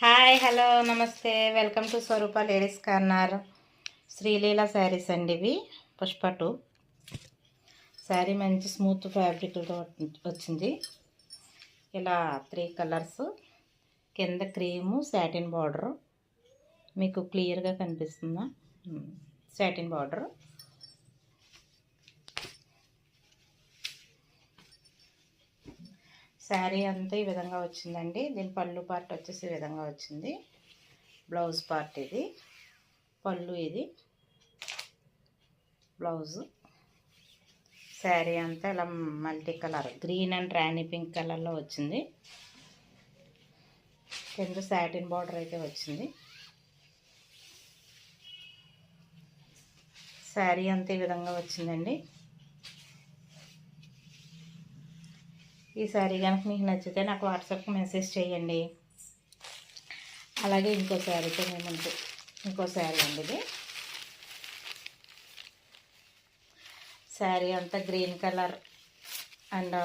Hi hello నమస్తే welcome to Swarupa ladies corner Sreeleela saris అండి. ఇవి పుష్ప 2 శారీ మంచి స్మూత్ ఫ్యాబ్రిక్తో వచ్చింది. ఇలా 3 కలర్స్, కింద క్రీము సాటిన్ బార్డర్ మీకు క్లియర్గా కనిపిస్తుందా? Satin border. శారీ అంతా ఈ విధంగా వచ్చిందండి. దీని పళ్ళు పార్ట్ వచ్చేసి ఈ విధంగా వచ్చింది. బ్లౌజ్ పార్ట్ ఇది, పళ్ళు ఇది, బ్లౌజు. శారీ అంతా ఇలా multi colour green and Rani pink కలర్లో వచ్చింది. కింద సాటిన్ బార్డర్ అయితే వచ్చింది. శారీ అంతా ఈ విధంగా వచ్చిందండి. ఈ శారీ కనుక మీకు నచ్చితే నాకు వాట్సాప్కి మెసేజ్ చేయండి. అలాగే ఇంకో శారీతో ఇంకో శారీ అండి. ఇది శారీ అంతా green colour and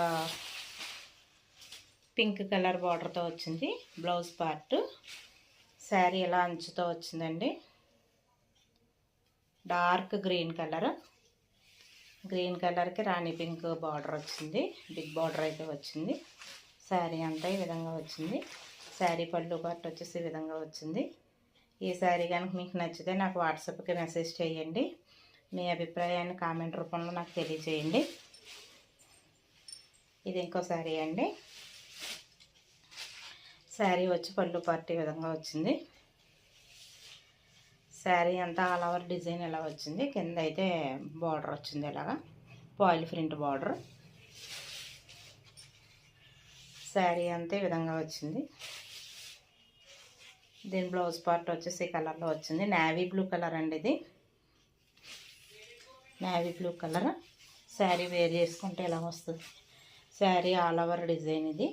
pink colour బార్డర్తో వచ్చింది. బ్లౌజ్ పార్ట్ శారీ ఇలా అంచుతో వచ్చిందండి. డార్క్ గ్రీన్ కలర్కి రాణి పింక్ బార్డర్ వచ్చింది. బిగ్ బార్డర్ అయితే వచ్చింది. శారీ అంతా ఈ విధంగా వచ్చింది. శారీ పళ్ళు పార్ట్ వచ్చేసి ఈ విధంగా వచ్చింది. ఈ శారీ కనుక మీకు నచ్చితే నాకు వాట్సాప్కి మెసేజ్ చేయండి. మీ అభిప్రాయాన్ని కామెంట్ రూపంలో నాకు తెలియజేయండి. ఇది ఇంకో శారీ అండి. శారీ వచ్చి పళ్ళు పార్ట్ ఈ విధంగా వచ్చింది. శారీ అంతా ఆల్ ఓవర్ డిజైన్ ఇలా వచ్చింది. కింద అయితే బార్డర్ వచ్చింది, ఇలాగా పాయిల్ ప్రింట్ బార్డర్. శారీ అంతా ఈ విధంగా వచ్చింది. దీని బ్లౌజ్ పార్ట్ వచ్చేసి ఈ కలర్లో వచ్చింది. నేవీ బ్లూ కలర్ అండి. ఇది navy blue colour. Sari wear చేసుకుంటే ఇలా వస్తుంది. శారీ ఆల్ ఓవర్ డిజైన్ ఇది.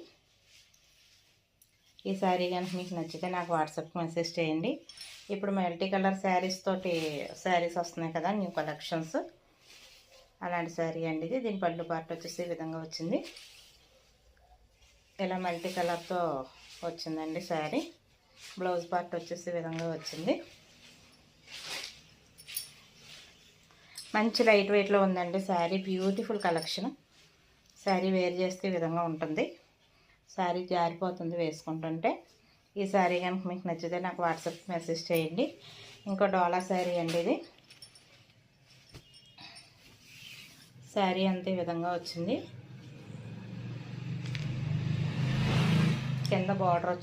ఈ శారీ కనుక మీకు నచ్చితే నాకు వాట్సాప్కి మెసేజ్ చేయండి. ఇప్పుడు మల్టీ కలర్ శారీస్ వస్తున్నాయి కదా, న్యూ కలెక్షన్స్, అలాంటి శారీ అండి ఇది. దీని పళ్ళు పార్ట్ వచ్చేసి ఈ విధంగా వచ్చింది. ఇలా మల్టీ కలర్తో వచ్చిందండి శారీ. బ్లౌజ్ పార్ట్ వచ్చేసి ఈ విధంగా వచ్చింది. మంచి లైట్ వెయిట్లో ఉందండి sari. Beautiful collection. Sari wear చేస్తే ఈ విధంగా ఉంటుంది. శారీ జారిపోతుంది వేసుకుంటుంటే. ఈ శారీ కనుక మీకు నచ్చితే నాకు వాట్సాప్ మెసేజ్ చేయండి. ఇంకో డోలా శారీ అండి. ఇది శారీ అంతా ఈ విధంగా వచ్చింది. కింద బార్డర్